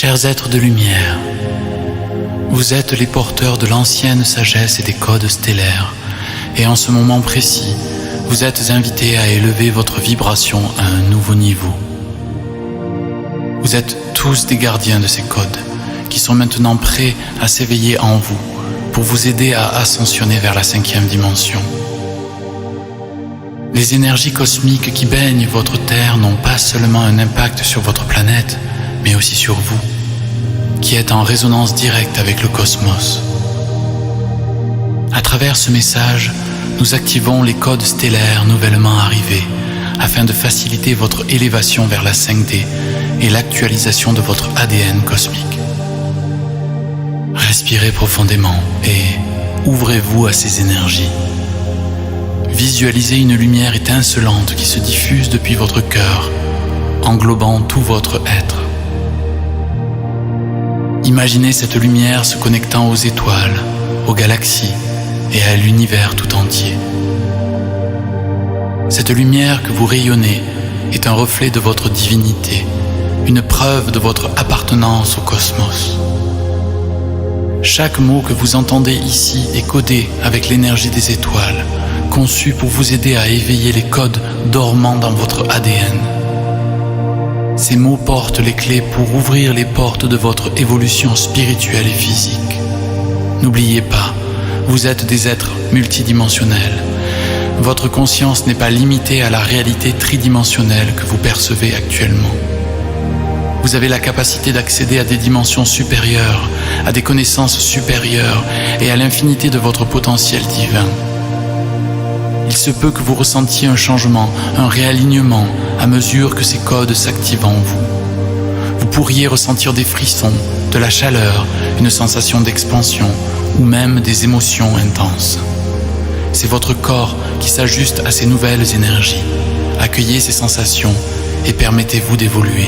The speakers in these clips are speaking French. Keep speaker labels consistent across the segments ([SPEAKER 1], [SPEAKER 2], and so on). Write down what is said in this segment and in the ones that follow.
[SPEAKER 1] Chers êtres de lumière, vous êtes les porteurs de l'ancienne sagesse et des codes stellaires, et en ce moment précis, vous êtes invités à élever votre vibration à un nouveau niveau. Vous êtes tous des gardiens de ces codes, qui sont maintenant prêts à s'éveiller en vous, pour vous aider à ascensionner vers la 5e dimension. Les énergies cosmiques qui baignent votre Terre n'ont pas seulement un impact sur votre planète, mais aussi sur vous, qui êtes en résonance directe avec le cosmos. À travers ce message, nous activons les codes stellaires nouvellement arrivés, afin de faciliter votre élévation vers la 5D et l'actualisation de votre ADN cosmique. Respirez profondément et ouvrez-vous à ces énergies. Visualisez une lumière étincelante qui se diffuse depuis votre cœur, englobant tout votre être. Imaginez cette lumière se connectant aux étoiles, aux galaxies et à l'univers tout entier. Cette lumière que vous rayonnez est un reflet de votre divinité, une preuve de votre appartenance au cosmos. Chaque mot que vous entendez ici est codé avec l'énergie des étoiles, conçu pour vous aider à éveiller les codes dormants dans votre ADN. Ces mots portent les clés pour ouvrir les portes de votre évolution spirituelle et physique. N'oubliez pas, vous êtes des êtres multidimensionnels. Votre conscience n'est pas limitée à la réalité tridimensionnelle que vous percevez actuellement. Vous avez la capacité d'accéder à des dimensions supérieures, à des connaissances supérieures et à l'infinité de votre potentiel divin. Il se peut que vous ressentiez un changement, un réalignement à mesure que ces codes s'activent en vous. Vous pourriez ressentir des frissons, de la chaleur, une sensation d'expansion ou même des émotions intenses. C'est votre corps qui s'ajuste à ces nouvelles énergies. Accueillez ces sensations et permettez-vous d'évoluer.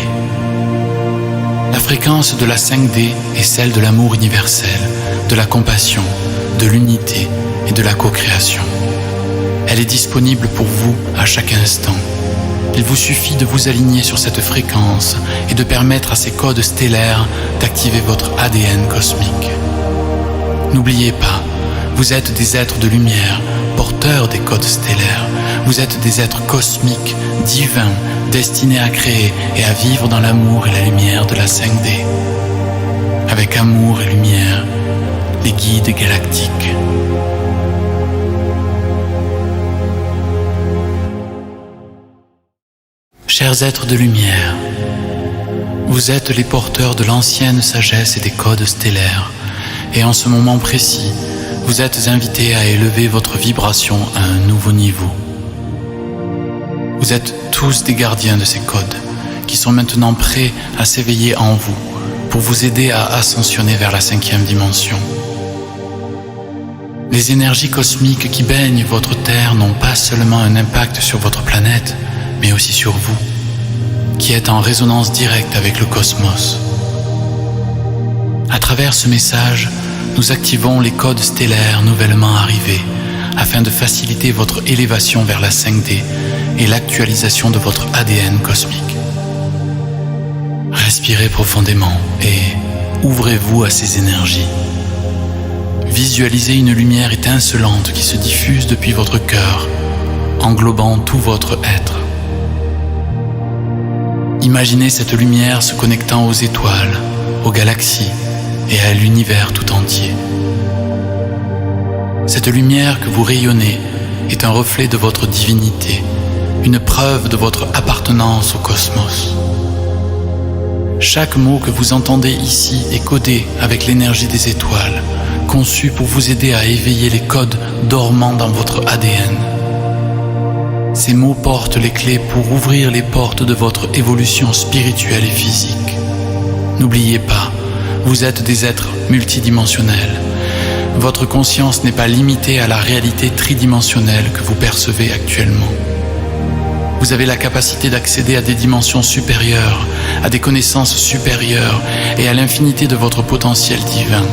[SPEAKER 1] La fréquence de la 5D est celle de l'amour universel, de la compassion, de l'unité et de la co-création. Elle est disponible pour vous à chaque instant. Il vous suffit de vous aligner sur cette fréquence et de permettre à ces codes stellaires d'activer votre ADN cosmique. N'oubliez pas, vous êtes des êtres de lumière, porteurs des codes stellaires. Vous êtes des êtres cosmiques, divins, destinés à créer et à vivre dans l'amour et la lumière de la 5D. Avec amour et lumière, les guides galactiques. Chers êtres de lumière, vous êtes les porteurs de l'ancienne sagesse et des codes stellaires, et en ce moment précis, vous êtes invités à élever votre vibration à un nouveau niveau. Vous êtes tous des gardiens de ces codes, qui sont maintenant prêts à s'éveiller en vous, pour vous aider à ascensionner vers la 5e dimension. Les énergies cosmiques qui baignent votre Terre n'ont pas seulement un impact sur votre planète, mais aussi sur vous, qui êtes en résonance directe avec le cosmos. À travers ce message, nous activons les codes stellaires nouvellement arrivés, afin de faciliter votre élévation vers la 5D et l'actualisation de votre ADN cosmique. Respirez profondément et ouvrez-vous à ces énergies. Visualisez une lumière étincelante qui se diffuse depuis votre cœur, englobant tout votre être. Imaginez cette lumière se connectant aux étoiles, aux galaxies et à l'univers tout entier. Cette lumière que vous rayonnez est un reflet de votre divinité, une preuve de votre appartenance au cosmos. Chaque mot que vous entendez ici est codé avec l'énergie des étoiles, conçu pour vous aider à éveiller les codes dormants dans votre ADN. Ces mots portent les clés pour ouvrir les portes de votre évolution spirituelle et physique. N'oubliez pas, vous êtes des êtres multidimensionnels. Votre conscience n'est pas limitée à la réalité tridimensionnelle que vous percevez actuellement. Vous avez la capacité d'accéder à des dimensions supérieures, à des connaissances supérieures et à l'infinité de votre potentiel divin.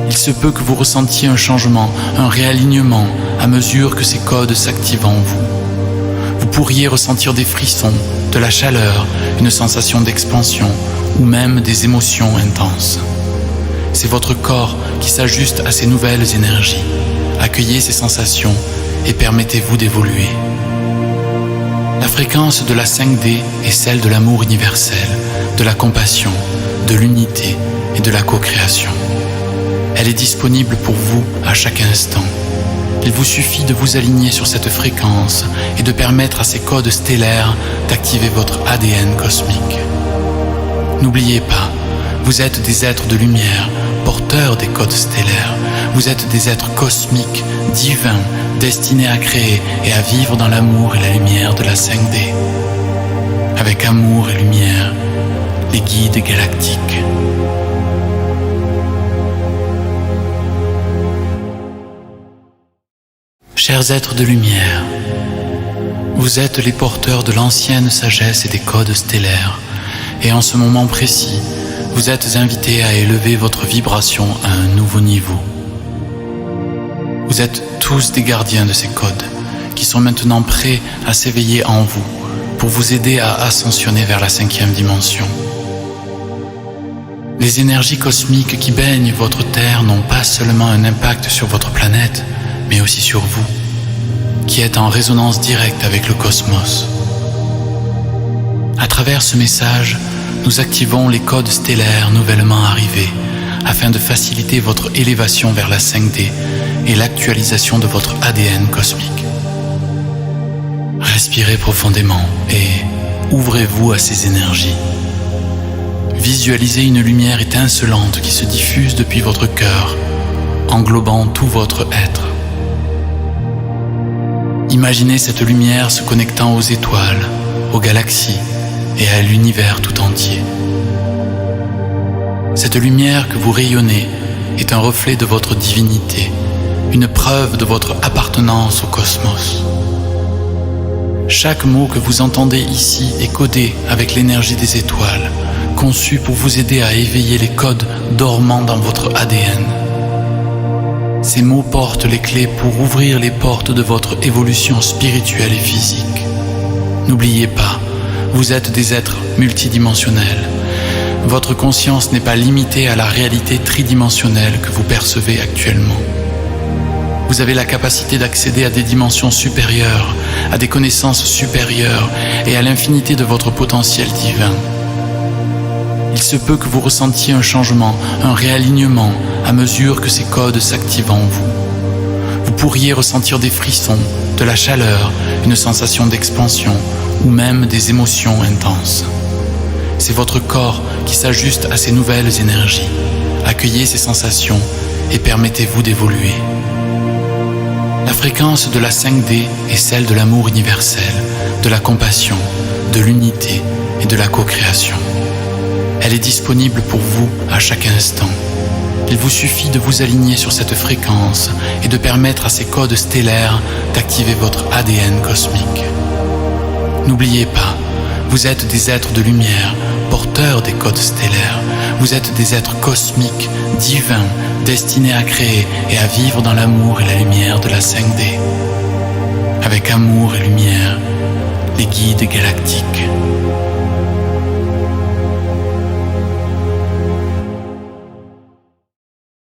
[SPEAKER 1] Il se peut que vous ressentiez un changement, un réalignement à mesure que ces codes s'activent en vous. Vous pourriez ressentir des frissons, de la chaleur, une sensation d'expansion ou même des émotions intenses. C'est votre corps qui s'ajuste à ces nouvelles énergies. Accueillez ces sensations et permettez-vous d'évoluer. La fréquence de la 5D est celle de l'amour universel, de la compassion, de l'unité et de la co-création. Elle est disponible pour vous à chaque instant. Il vous suffit de vous aligner sur cette fréquence et de permettre à ces codes stellaires d'activer votre ADN cosmique. N'oubliez pas, vous êtes des êtres de lumière, porteurs des codes stellaires. Vous êtes des êtres cosmiques, divins, destinés à créer et à vivre dans l'amour et la lumière de la 5D. Avec amour et lumière, les guides galactiques. Chers êtres de lumière, vous êtes les porteurs de l'ancienne sagesse et des codes stellaires, et en ce moment précis, vous êtes invités à élever votre vibration à un nouveau niveau. Vous êtes tous des gardiens de ces codes, qui sont maintenant prêts à s'éveiller en vous, pour vous aider à ascensionner vers la 5e dimension. Les énergies cosmiques qui baignent votre Terre n'ont pas seulement un impact sur votre planète, mais aussi sur vous, qui êtes en résonance directe avec le cosmos. À travers ce message, nous activons les codes stellaires nouvellement arrivés, afin de faciliter votre élévation vers la 5D et l'actualisation de votre ADN cosmique. Respirez profondément et ouvrez-vous à ces énergies. Visualisez une lumière étincelante qui se diffuse depuis votre cœur, englobant tout votre être. Imaginez cette lumière se connectant aux étoiles, aux galaxies et à l'univers tout entier. Cette lumière que vous rayonnez est un reflet de votre divinité, une preuve de votre appartenance au cosmos. Chaque mot que vous entendez ici est codé avec l'énergie des étoiles, conçu pour vous aider à éveiller les codes dormants dans votre ADN. Ces mots portent les clés pour ouvrir les portes de votre évolution spirituelle et physique. N'oubliez pas, vous êtes des êtres multidimensionnels. Votre conscience n'est pas limitée à la réalité tridimensionnelle que vous percevez actuellement. Vous avez la capacité d'accéder à des dimensions supérieures, à des connaissances supérieures et à l'infinité de votre potentiel divin. Il se peut que vous ressentiez un changement, un réalignement à mesure que ces codes s'activent en vous. Vous pourriez ressentir des frissons, de la chaleur, une sensation d'expansion ou même des émotions intenses. C'est votre corps qui s'ajuste à ces nouvelles énergies. Accueillez ces sensations et permettez-vous d'évoluer. La fréquence de la 5D est celle de l'amour universel, de la compassion, de l'unité et de la co-création. Elle est disponible pour vous à chaque instant. Il vous suffit de vous aligner sur cette fréquence et de permettre à ces codes stellaires d'activer votre ADN cosmique. N'oubliez pas, vous êtes des êtres de lumière, porteurs des codes stellaires. Vous êtes des êtres cosmiques, divins, destinés à créer et à vivre dans l'amour et la lumière de la 5D. Avec amour et lumière, les guides galactiques.